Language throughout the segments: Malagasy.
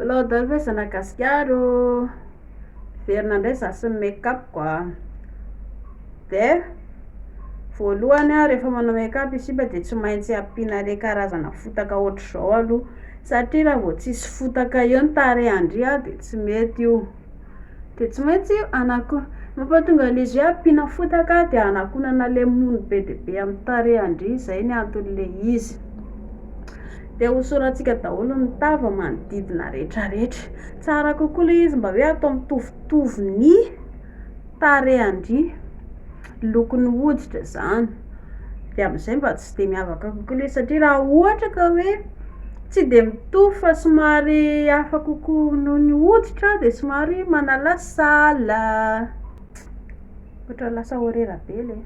Mbola dalvesana gasikaro verina indray za sy make up koa. De voalohany a rehefa manao make up isika de tsy maintsy ampiana le karazana fotaka ohatr'izao aloha satria raha vao tsisy fotaka eo ny tarehandry de tsy mety io. De tsy maintsy mampatonga an'izy hoe ampiana fotaka de anakonana lemony be de be amin'ny tarehandry, zay ny anton'le izy. De hosorantsika daholo ny tava manodidina rehetrarehetra, tsara kokoa le izy mba hoe atao mitovitovy ny tarehandry, lokon'ny hoditra zany. De amin'izay mba tsy de miavaka kokoa le satria raha ohatra ka hoe tsy de mitovy fa somary hafa kokoa noho ny hoditra de somary manalasala, ohatra lasa horera be le.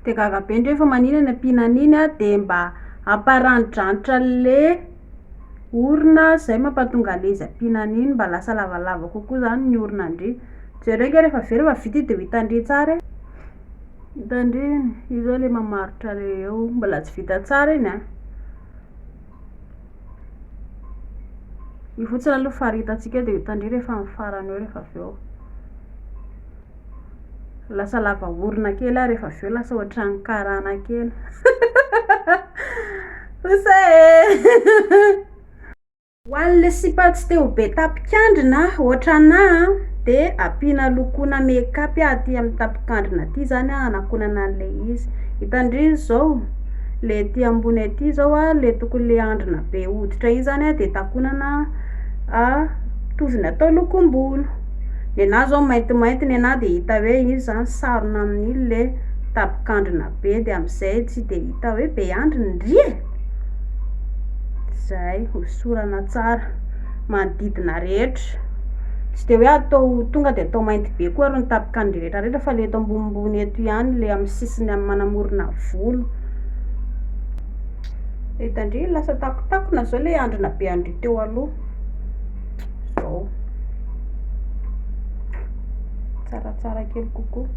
De gaga be ndreo fa maninona ampiana an'iny a de mba hamparanidranitra le orona, zay mampatonga le izy ampiana an'iny mba lasa lavalava kokoa zany ny oronandry. Jereo nge rehefa avy eo rehefa vita de ho hitandry tsara, hitandry io zao le mamaritra eo mbola tsy vita tsara iny a. Io fotsiny aloha faritantsika de hitandry rehefa amin'ny farany eo rehefa avy eo. Lasa lava orona kely a rehefa avy eo lasa ohatran'ny karana kely. Osa e ho an'le sipa tsy te ho be tapikandrina ohatranahy de ampiana lokona make up aty amin'ny tapikandrina aty zany a, anakonana an'le izy. Hitandry zao le aty ambony aty zao a, le tokony le andrina be hoditra iny zany a de takonana mitovy atao lokom-bolo. Nenahy zao maintimainty nenahy de hita hoe izy zany sarona amin'iny le tapikandrina be de amin'izay tsy de hita hoe be andriny ndry e. Zay hosorana tsara manodidina rehetra, tsy de hoe atao tonga de atao mainty be koa ary ny tapikandry rehetrarehetra fa le eto ambonimbony eto ihany, le amin'ny sisiny amin'ny manamorona volo. Hitandry lasa takotakona zao le andrina be andry teo aloha zao, tsaratsara kely kokoa.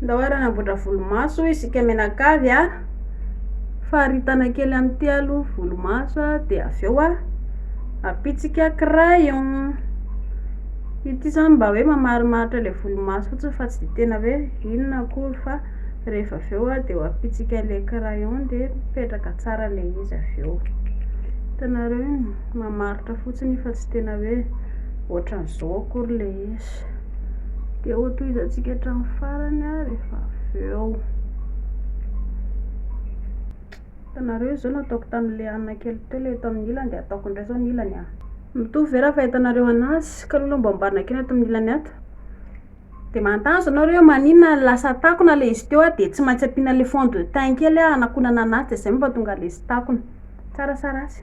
Ndao ary nanamboatra volomaso isika menakavy a, faritana kely amin'ity aloha volomaso a, de avy eo a apitsika crayon. Ity zany mba hoe mamarimaritra le volomaso fotsiny fa tsy de tena hoe inona akory, fa rehefa avy eo a de ho apitsika le crayon de mipetraka tsara le izy avy eo. Hitanareo iny mamaritra fotsiny fa tsy tena hoe ohatran'izao akory le izy. De ho tohizantsika hatramin'ny farany a rehefa avy eo. Hitanareo zao nataoko tamin'le anona kely teo le eto amin'ny ilany de ataoko indray zao ny ilany a. Mitovy ve raha fahitanareo anazy? Ka aloha mba amboarina kely ato amin'ny ilany ato. De manontany anareo maninona lasa takona le izy teo a de tsy maintsy ampiana le fond de teint kely a anakonana anazy, de zay mampatonga le izy takona. Tsaratsara azy.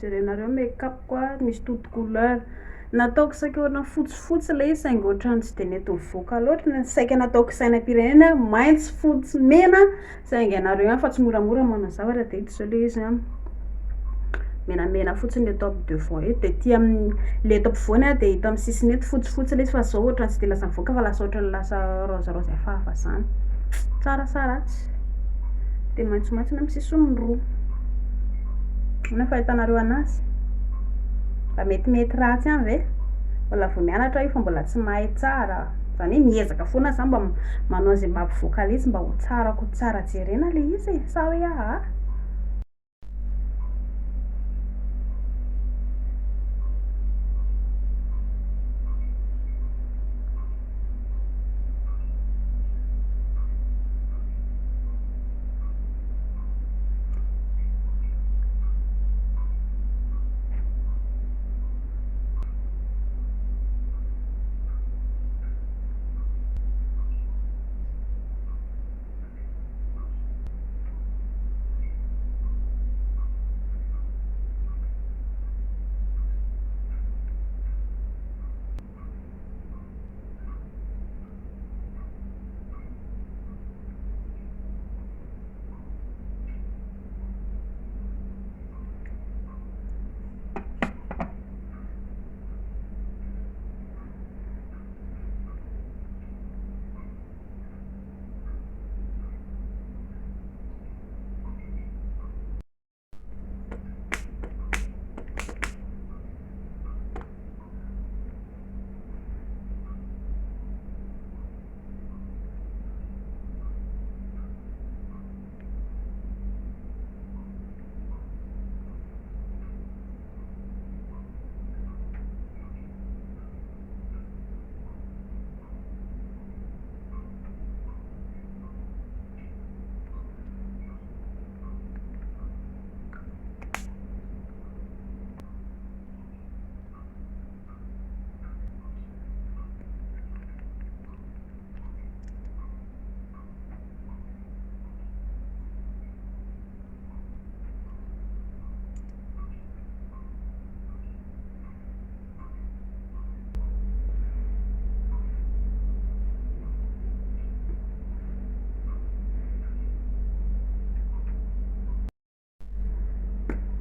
jerenareo make-up koa misy toute couleur nataoko saika ohatran'ny fotsifotsy le izy saingy ohatrany tsy de mety ho voaka loatra ny saika nataoko sainam-pirenena maitso fotsy mena saingy anareo ihany fa tsy moramora manao zavatra de hita zao le izy menamena fotsiny le atao devant eto de ty amin'ny le atao ampovoany de hita amin'ny sisiny eto fotsifotsy le izy fa zao ohatrany tsy de lasa mivoaka fa lasa ohatrany lasa rosarosa hafahafa zany tsaratsara tsy de maitsomaitso amin'ny sisiny roa na fahitanareo anazy mba metimety ratsy ihany ve mbola vao mianatra io fa mbola tsy mahay tsara zany hoe miezaka foana zany mba manao zay mba ampivoaka le izy mba ho tsarako tsara jerena le izy sa hoe aha.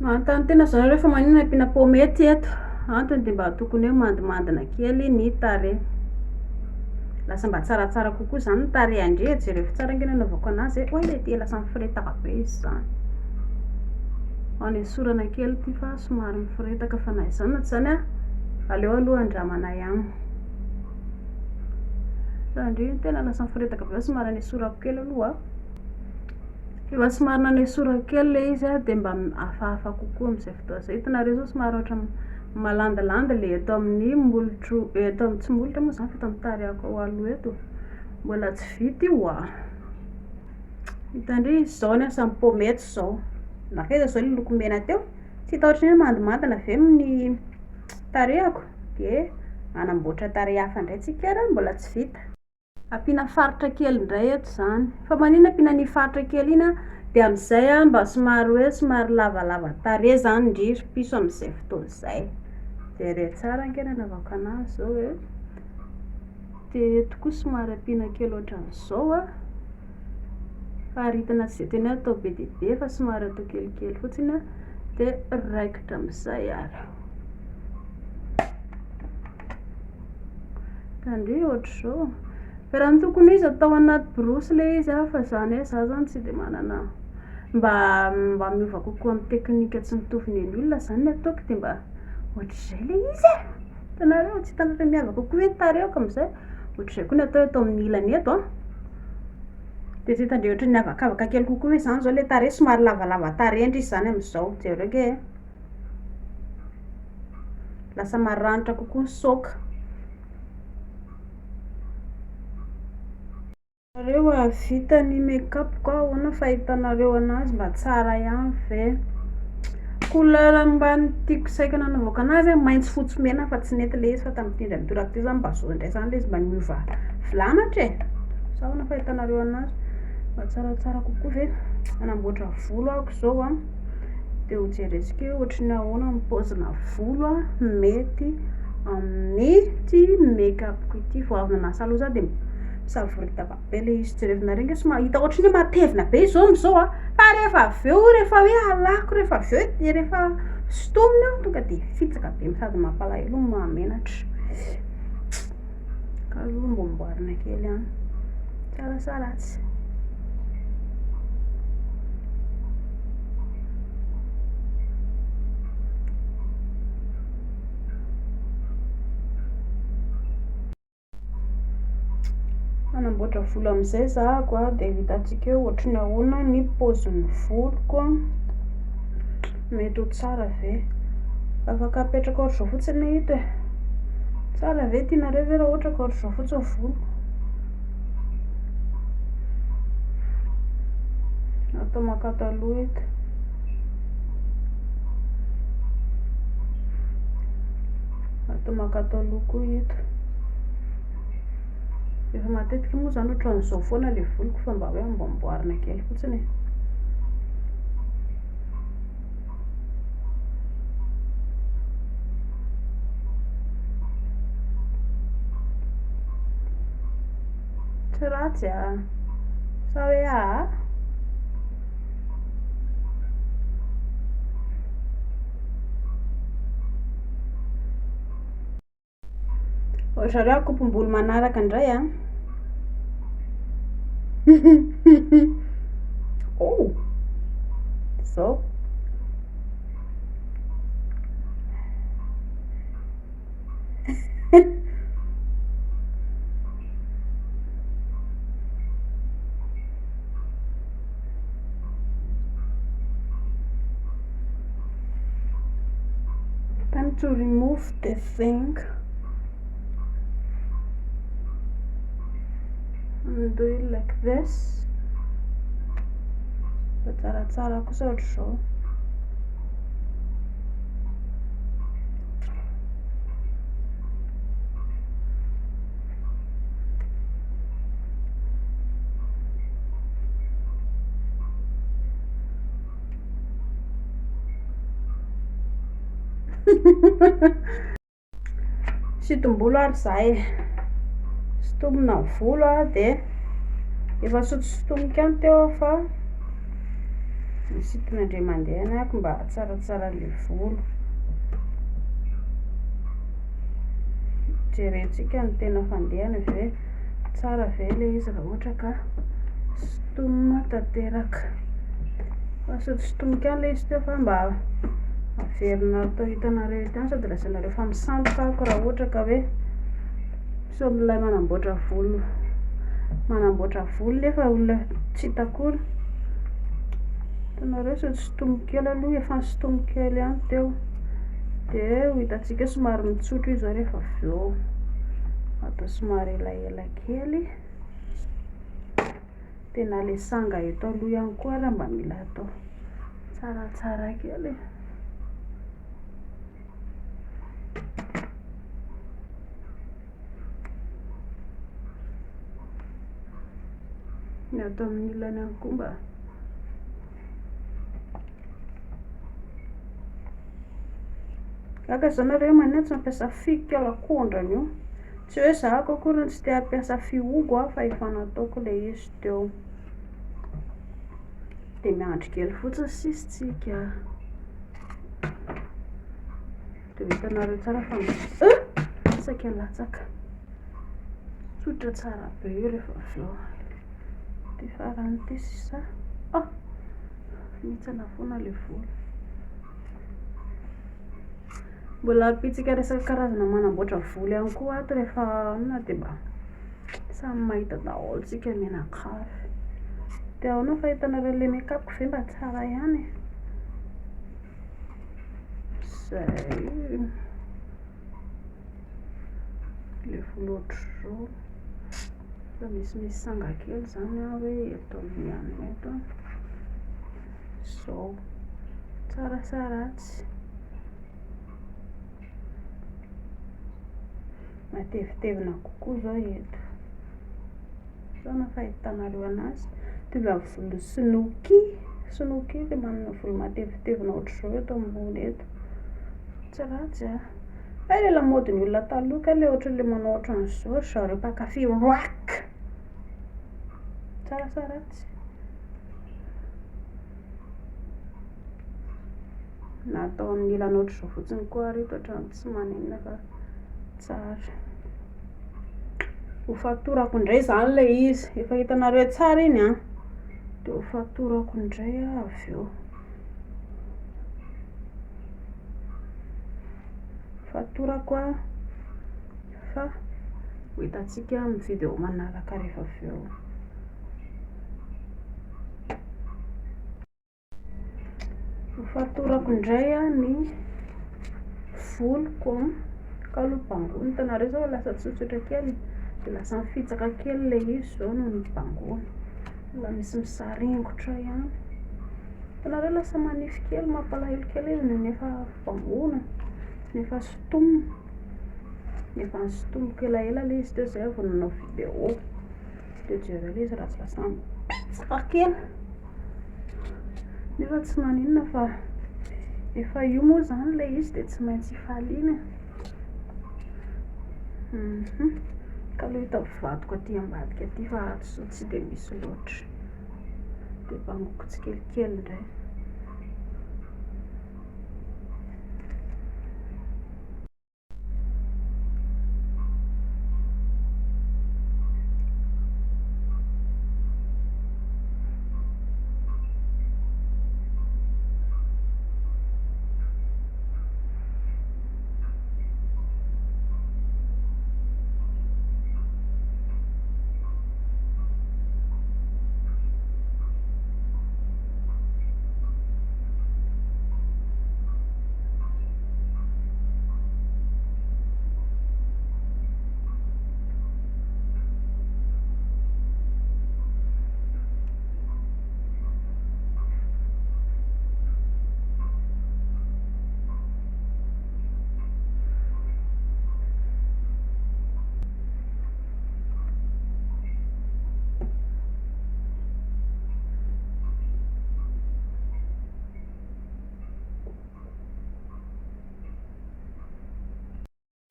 Manontany tena zareo rehefa maninona ampiana pomety eto antony de mba tokony hoe mandimandina kely ny tarehy lasa mba tsaratsara kokoa zany ny tarehy andre jereo fa tsara angena anaovako anazy oe le ty lasa mifiretaka be izy zany anesorana kely ty fa somary mifiretaka fa na izany na tsy zany aleo aloha andramana ihany satria tena lasa mifiretaka be somary anesorako kely aloha efa somary nanesorako kely le izy de mba hafahafa kokoa amin'izay fotoa zay hitanareo zao somary ohatra malandilanda le eto amin'ny molotro eto amin'ny tsy molotra moa zany fa eto amin'ny tarehako aloha eto mbola tsy vita io hitandry zao ny asan'ny pomety zao nakaiza zao le loko mena teo tsy hita ohatry ny hoe mandimandina ave amin'ny tarehako de anamboatra tarehy hafa indray tsika raha mbola tsy vita ampiana faritra kely indray eto zany fa maninona ampiana ny faritra kely iny de amin'izay mba somary hoe somary lavalava tarehy zany ndriry piso amin'izay fotoana izay de re tsara ankena anaovako anazy zao hoe de eto koa somary ampiana kely ohatran'izao faritana tsy de tena atao be dia be fa somary atao kelikely fotsiny de raikitra amin'izay ary tandry ohatr'izao fa raha ny tokony izy atao anaty borosy le izy fa zany hoe za zany tsy de manana mba miova kokoa amin'ny teknika tsy mitovy ny olona zany ny ataoko de mba ohatr'izay le izy hitanareo tsy hitanareo miavaka kokoa hoe tarehako amin'izay ohatr'izay koa ny atao amin'ny ilany eto de tsy hitandre ohatry ny avakavaka kely kokoa hoe zany zao le tarehy somary lavalava tarendry izy zany amin'izao jereo ke lasa maranitra kokoa ny saoka nareo vita ny make-up koa ahoana fahitanareo anazy mba tsara ihany ve couleur mbany tiako saika nanaovako anazy maitso fotsy mena fa tsy nety le izy fa tamin'ny tindra mitoraka ty zany mba zao indray zany le izy mba miova vilamatra sa ahoana fahitanareo anazy mba tsaratsara kokoa ve anamboatra volo ahako zao dia ho jeretsika hoe ohatran'ny ahoana ny paozina volo mety amin'ity make-up ity. Vao avy nanasa aloha za dia misavorita be ilay izy jerevina regny somary hita ohatran'ny hoe matevina be izao am'izao fa rehefa avy eo rehefa hoe alako rehefa avy eo dia rehefa stomina tonga dia fitsaka be sady mampalahelo mamenatra ka aloha mbomboarina kely any tsarasaratsy. Manamboatra volo amin'izay zahako dia hitantsika hoe ohatran'ny ahoana ny paozin'ny voloko mety ho tsara ve, afaka apetraka ohatr'izao fotsiny hita tsara ve tianareo ve raha ohatra ka ohatr'izao fotsiny volo atao makataloha hita atao makataloha koa hita. Efa matetika moa zany ohatran'izao foana ilay voloko fa mba hoe ambomboarina kely fotsiny e. Tsy ratsy sa hoe zareo akompom-bolo manaraka indray oh zao time to remove the thing and do it like this. Tsaratsara kosa ohatr'izao. Sitom-bolo ary zahay sitomina volo dia efa sotosotomika any teo fa misitona indray mandeha any ako mba tsaratsara ilay volo. Jerentsika ny tena fandehany ve tsara ve ilay izy raha ohatra ka sitomina tanteraka fa sotosotomika any ilay izy teo fa mba averina atao hitanareo ity any sady lasanareo fa misandoka ako raha ohatra ka hoe so amin'ilay manamboatra volo nefa olona tsy hitakory hitanareo sotosotomikely aloha efa sotomikely any teo dia ho hitantsika somary mitsotro izy rehefa avy eo atao somary elaela kely tena ilay sanga eto aloha ihany koa raha mba mila atao tsaratsara kely. Ny atao amin'ny ilany ihany koa mba gaka zanareo manentsy mampiasa fikalakondrana io tsy hoe zahako akory tsy te hampiasa fihogo fa efa nataoko ilay izy teo dia miandry kely fotsiny sisitsika dia hitanareo tsara fa saika latsaka tsotra tsara be io rehefa avy eo ty farany ty sisa mitsana foana ilay volo. Mbola pitsika resaka karazana manamboatra volo ihany koa ato rehefa anona dia mba samy mahita daholo tsika menakavy dia ahoana fa hitanareo ilay make-up ve mba tsara ihany zay ilay volo ohatr'izao fa misy sanga kely zany hoe eto amin'ny anina eto zao tsarasaratsy matevitevina kokoa zao eto zao na fahitanareo anazy tovy amin'ny volo sinoky Sonoa kely manana volo matevitevina ohatr'izao eto ambony eto. Tsy ratsy a. Le lamaodin'ny olona taloha ka le ohatran'le manao ohatran'izao ry zareo mpankafy roak. Tsara ratsy. Natao amin'ny ilana ohatr'izao fotsiny koa ry ohatrany tsy maninona fa tsara. Ho fatorako indray zany le izy, efa hitanareo tsara iny a, dia ho fatorako indray avy eo. Fatorako a, fa ho hitantsika amin'ny vidéo manaraka rehefa avy eo. Ho fatorako indray a ny voloko ka lobangony. Hitanareo zao lasa tsotsotra kely, dia lasa mifitsaka kely le izy zao noho ny bangony. La misy misaringotra ihany. Hitanareo lasa manify kely, mampalahelo kely izy nefa bangona, nefa sintomina. Nefa sintomiko elaela le izy teo zay vao nanao vidéo. Dia jereo le izy raha tsy lasa mipetsaka kely. Nefa tsy maninona fa efa io moa zany le izy dia tsy maintsy hifaliana. Ka aloha hitavadiko aty ambadika aty fa ato tsy dia misy loatra, dia bangoko tsikelikely indray.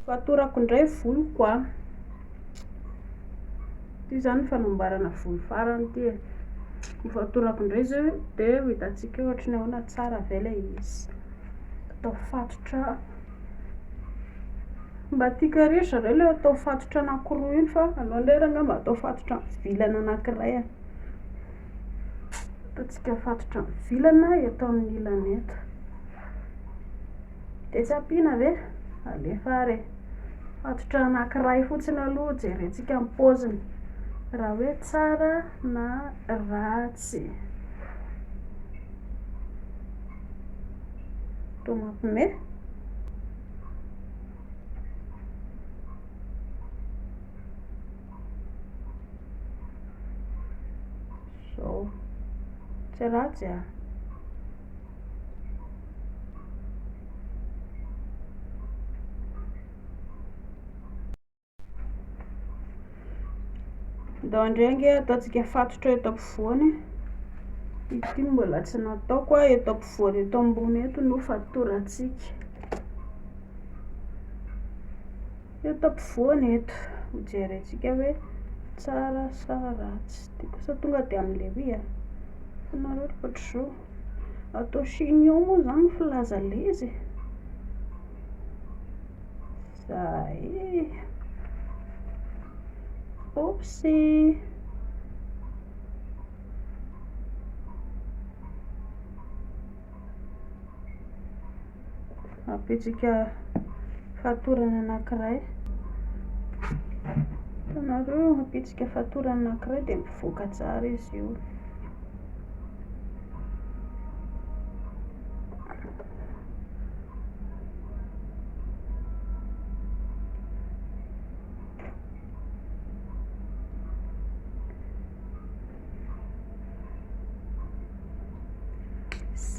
Fatorako indray voloko a. Ty zany fanamboarana volo farany ty. Fatorako indray zao dia ho hitantsika ohatrany ahoana tsara ve le izy. Atao fatotra mba tiaka ry zareo le atao fatotra anankiroa iny, fa aleo indray angamba atao fatotra mivilana anankiray a. Ataontsika fatotra mivilana eto amin'ny ilany eto. Dia tsy ampiana ve? Alefa re. Fatotra anankiray fotsiny aloha jerentsika ny paoziny, raha hoe tsara na ratsy. Toa mampime. Zao tsy ratsy a. Ndao indray ataontsika fatotra eto ampovoany. Ity mbola tsy nataoko a, eto ampovoany eto ambony eto no fatorantsika. Eto ampovoany eto ho jerentsika hoe tsara sa ratsy. Dia kosa tonga dia amin'le hoe a, hitanareo ohatr'izao atao chignon moa zany filaza le izy. Zay. Oopsie. Apetsika fatorana anankiray. Hitanareo apetsika fatorana anankiray dia mivoaka tsara izy io.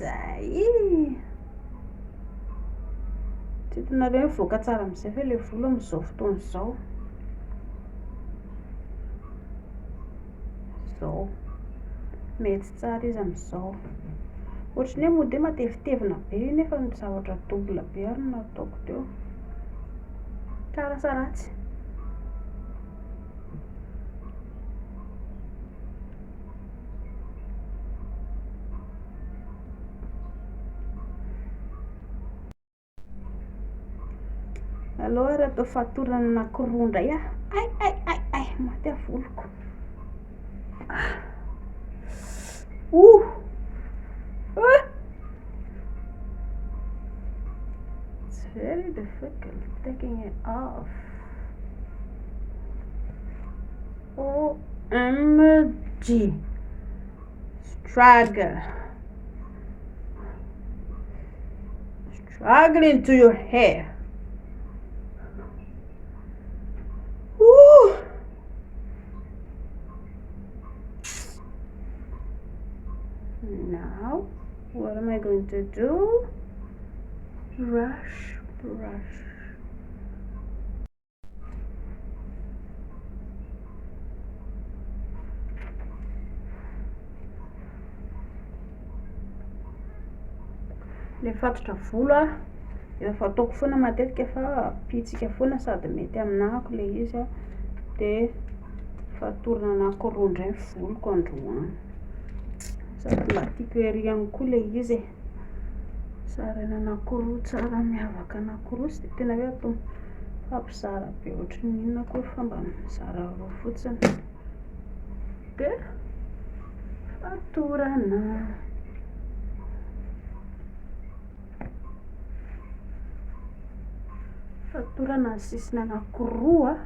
Zay. Tsy hitanareo mivoaka tsara amin'izay fa le volo amin'izao fotoana izao. Zao mety tsara izy amin'izao. ohatrany hoe mode matevitevina be nefa ny zavatra dobla be ary no nataoko teo. Tsara sa ratsy? Aloha raha atao fatorana anankiroa indray ay maty a voloko. It's very difficult taking it off. OMG. Struggle into your hair. Now, what am I going to do? Brush. Le fatotra volo a, efa fataoko foana matetika fa pitsika foana sady mety aminako le izy a, de fatorana anankiroa indray voloko androany. Sady mba tiako ery ihany koa le izy e. Sarina anankiroa tsara miavaka anankiroa sy de tena hoe atao fampizara be ohatran'ny inona koa fa mba mizara roa fotsiny. De fatorana ny sisiny anankiroa.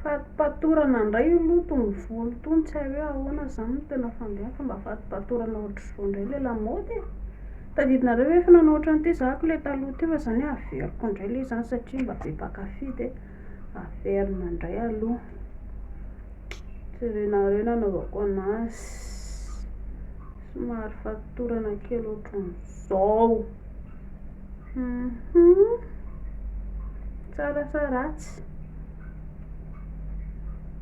Fatipatorana indray io lotony volo tony, tsy hay hoe ahoana zany no tena fandehana fa mba fatipatorana ohatr'izao indray le lamaody e. Tadidinareo hoe efa nanao ohatran'ity zahako le taloha teo fa zany hoe averiko indray le zany satria mba be mpakafy de averina indray aloha. Jerenareo nanaovako anazy somary fatitorana kely ohatran'izao. Tsara sa ratsy?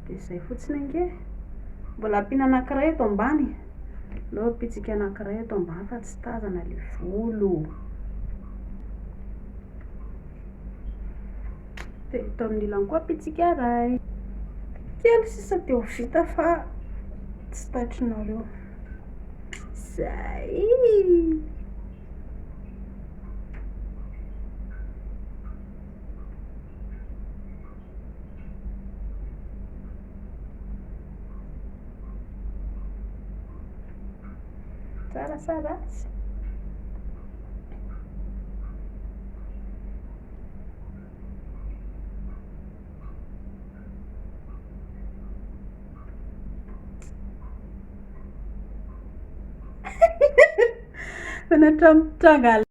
De zay fotsiny ange, mbola ampiana anankiray eto ambany, aleo pitsika anankiray eto ambany fa tsy tazana le volo. De eto amin'ny ilany koa pitsika iray kely sisa teo vita fa Tsy tatrinareo. Zay. Tsaratsaratsy. Penetramos Tagalog.